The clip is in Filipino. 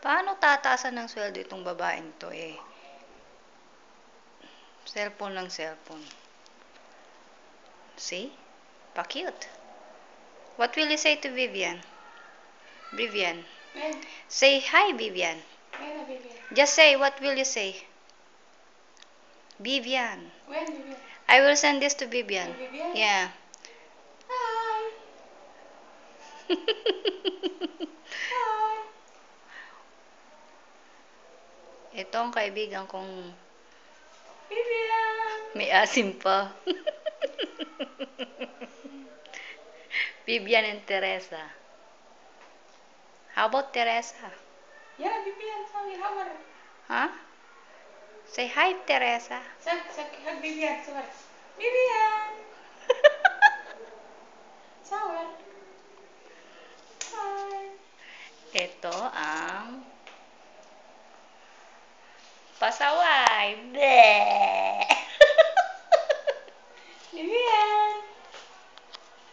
Paano tataasan ng sweldo itong babaeng to eh? Cellphone ng cellphone. See? Pa-cute. What will you say to Vivian? Vivian. When? Say hi, Vivian. When, Vivian? Just say, what will you say? Vivian. When, Vivian? I will send this to Vivian. Hey, Vivian? Yeah. Hi. Hi. Ito ang kaibigan kong Vivian. may asim pa. Vivian and Teresa. How about Teresa? Yeah, Vivian, sabi, hamar. Huh? Say hi, Teresa. Hug Vivian, sabar. Vivian. Sabar. Hi. Ito ang pasaway. Bleh!